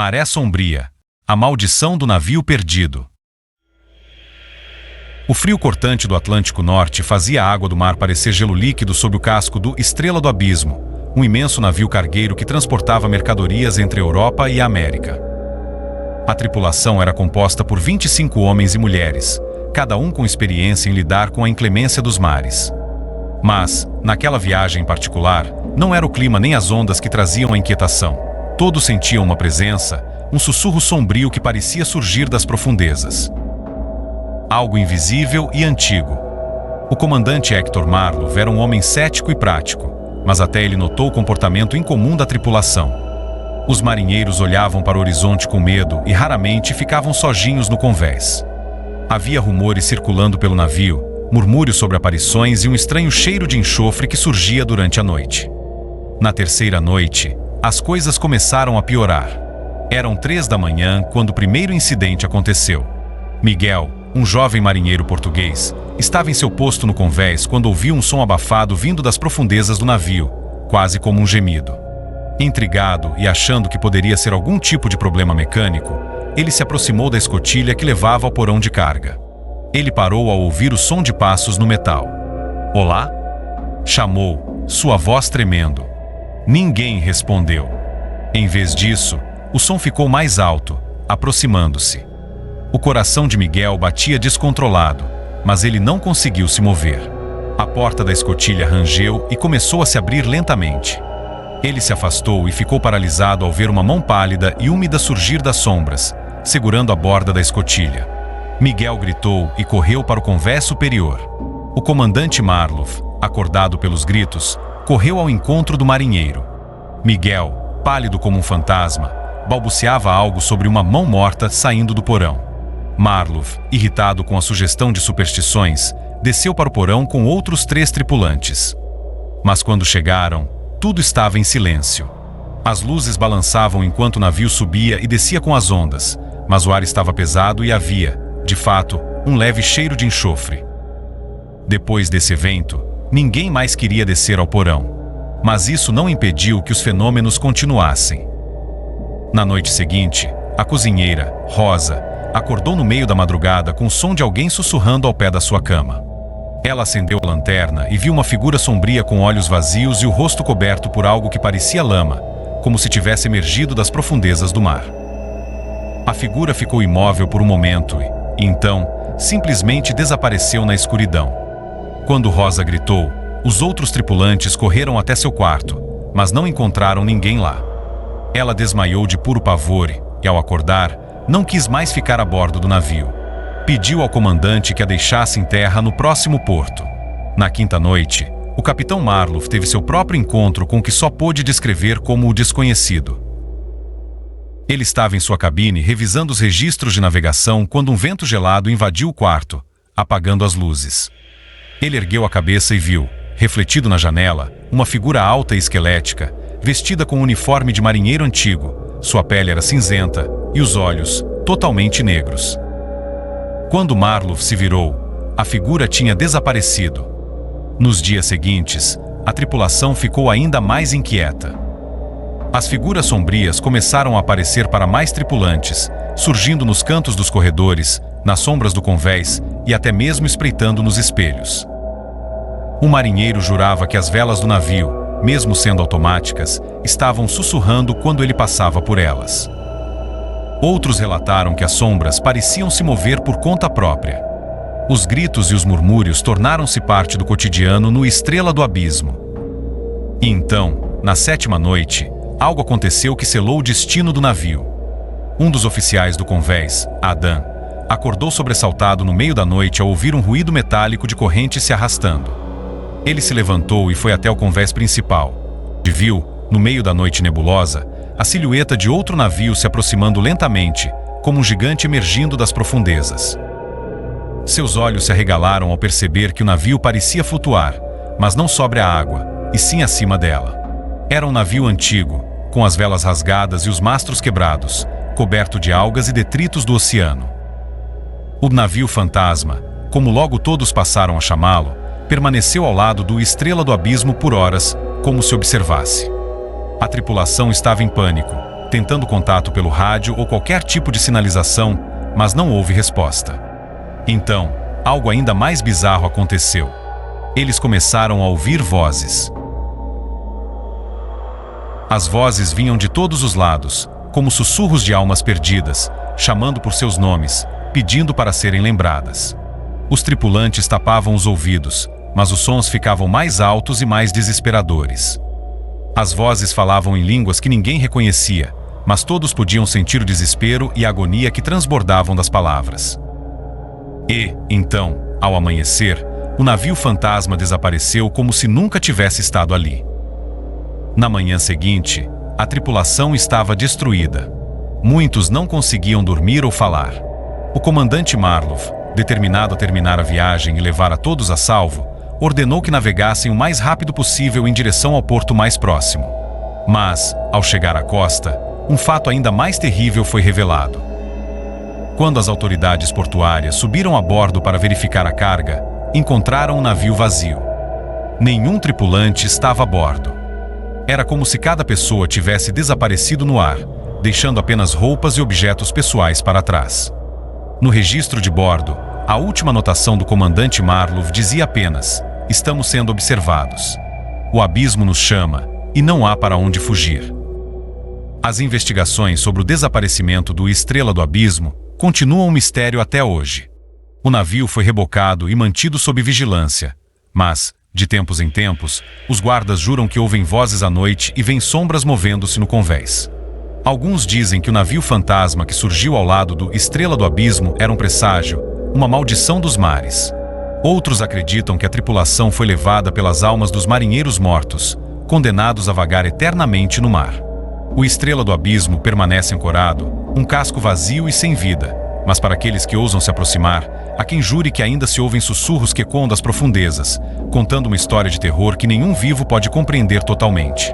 Maré sombria. A maldição do navio perdido. O frio cortante do Atlântico Norte fazia a água do mar parecer gelo líquido sob o casco do Estrela do Abismo, um imenso navio cargueiro que transportava mercadorias entre a Europa e a América. A tripulação era composta por 25 homens e mulheres, cada um com experiência em lidar com a inclemência dos mares. Mas, naquela viagem em particular, não era o clima nem as ondas que traziam a inquietação. Todos sentiam uma presença, um sussurro sombrio que parecia surgir das profundezas. Algo invisível e antigo. O comandante Hector Marlowe era um homem cético e prático, mas até ele notou o comportamento incomum da tripulação. Os marinheiros olhavam para o horizonte com medo e raramente ficavam sozinhos no convés. Havia rumores circulando pelo navio, murmúrios sobre aparições e um estranho cheiro de enxofre que surgia durante a noite. Na terceira noite, as coisas começaram a piorar. Eram 3 da manhã quando o primeiro incidente aconteceu. Miguel, um jovem marinheiro português, estava em seu posto no convés quando ouviu um som abafado vindo das profundezas do navio, quase como um gemido. Intrigado e achando que poderia ser algum tipo de problema mecânico, ele se aproximou da escotilha que levava ao porão de carga. Ele parou ao ouvir o som de passos no metal. "Olá?" chamou, sua voz tremendo. Ninguém respondeu. Em vez disso, o som ficou mais alto, aproximando-se. O coração de Miguel batia descontrolado, mas ele não conseguiu se mover. A porta da escotilha rangeu e começou a se abrir lentamente. Ele se afastou e ficou paralisado ao ver uma mão pálida e úmida surgir das sombras, segurando a borda da escotilha. Miguel gritou e correu para o convés superior. O comandante Marlowe, acordado pelos gritos, correu ao encontro do marinheiro. Miguel, pálido como um fantasma, balbuciava algo sobre uma mão morta saindo do porão. Marlowe, irritado com a sugestão de superstições, desceu para o porão com outros 3 tripulantes. Mas quando chegaram, tudo estava em silêncio. As luzes balançavam enquanto o navio subia e descia com as ondas, mas o ar estava pesado e havia, de fato, um leve cheiro de enxofre. Depois desse evento, ninguém mais queria descer ao porão. Mas isso não impediu que os fenômenos continuassem. Na noite seguinte, a cozinheira, Rosa, acordou no meio da madrugada com o som de alguém sussurrando ao pé da sua cama. Ela acendeu a lanterna e viu uma figura sombria com olhos vazios e o rosto coberto por algo que parecia lama, como se tivesse emergido das profundezas do mar. A figura ficou imóvel por um momento e, então, simplesmente desapareceu na escuridão. Quando Rosa gritou, os outros tripulantes correram até seu quarto, mas não encontraram ninguém lá. Ela desmaiou de puro pavor e, ao acordar, não quis mais ficar a bordo do navio. Pediu ao comandante que a deixasse em terra no próximo porto. Na quinta noite, o capitão Marlowe teve seu próprio encontro com o que só pôde descrever como o desconhecido. Ele estava em sua cabine revisando os registros de navegação quando um vento gelado invadiu o quarto, apagando as luzes. Ele ergueu a cabeça e viu, refletido na janela, uma figura alta e esquelética, vestida com um uniforme de marinheiro antigo. Sua pele era cinzenta e os olhos, totalmente negros. Quando Marlowe se virou, a figura tinha desaparecido. Nos dias seguintes, a tripulação ficou ainda mais inquieta. As figuras sombrias começaram a aparecer para mais tripulantes, surgindo nos cantos dos corredores, nas sombras do convés e até mesmo espreitando nos espelhos. Um marinheiro jurava que as velas do navio, mesmo sendo automáticas, estavam sussurrando quando ele passava por elas. Outros relataram que as sombras pareciam se mover por conta própria. Os gritos e os murmúrios tornaram-se parte do cotidiano no Estrela do Abismo. E então, na 7ª noite, algo aconteceu que selou o destino do navio. Um dos oficiais do convés, Adam, acordou sobressaltado no meio da noite ao ouvir um ruído metálico de corrente se arrastando. Ele se levantou e foi até o convés principal, e viu, no meio da noite nebulosa, a silhueta de outro navio se aproximando lentamente, como um gigante emergindo das profundezas. Seus olhos se arregalaram ao perceber que o navio parecia flutuar, mas não sobre a água, e sim acima dela. Era um navio antigo, com as velas rasgadas e os mastros quebrados, coberto de algas e detritos do oceano. O navio fantasma, como logo todos passaram a chamá-lo, permaneceu ao lado do Estrela do Abismo por horas, como se observasse. A tripulação estava em pânico, tentando contato pelo rádio ou qualquer tipo de sinalização, mas não houve resposta. Então, algo ainda mais bizarro aconteceu. Eles começaram a ouvir vozes. As vozes vinham de todos os lados, como sussurros de almas perdidas, chamando por seus nomes, pedindo para serem lembradas. Os tripulantes tapavam os ouvidos, mas os sons ficavam mais altos e mais desesperadores. As vozes falavam em línguas que ninguém reconhecia, mas todos podiam sentir o desespero e a agonia que transbordavam das palavras. E, então, ao amanhecer, o navio fantasma desapareceu como se nunca tivesse estado ali. Na manhã seguinte, a tripulação estava destruída. Muitos não conseguiam dormir ou falar. O comandante Marlow, determinado a terminar a viagem e levar a todos a salvo, ordenou que navegassem o mais rápido possível em direção ao porto mais próximo. Mas, ao chegar à costa, um fato ainda mais terrível foi revelado. Quando as autoridades portuárias subiram a bordo para verificar a carga, encontraram um navio vazio. Nenhum tripulante estava a bordo. Era como se cada pessoa tivesse desaparecido no ar, deixando apenas roupas e objetos pessoais para trás. No registro de bordo, a última anotação do comandante Marlow dizia apenas: "Estamos sendo observados. O abismo nos chama e não há para onde fugir." As investigações sobre o desaparecimento do Estrela do Abismo continuam um mistério até hoje. O navio foi rebocado e mantido sob vigilância, mas, de tempos em tempos, os guardas juram que ouvem vozes à noite e veem sombras movendo-se no convés. Alguns dizem que o navio fantasma que surgiu ao lado do Estrela do Abismo era um presságio, uma maldição dos mares. Outros acreditam que a tripulação foi levada pelas almas dos marinheiros mortos, condenados a vagar eternamente no mar. O Estrela do Abismo permanece ancorado, um casco vazio e sem vida, mas para aqueles que ousam se aproximar, há quem jure que ainda se ouvem sussurros que ecoam das profundezas, contando uma história de terror que nenhum vivo pode compreender totalmente.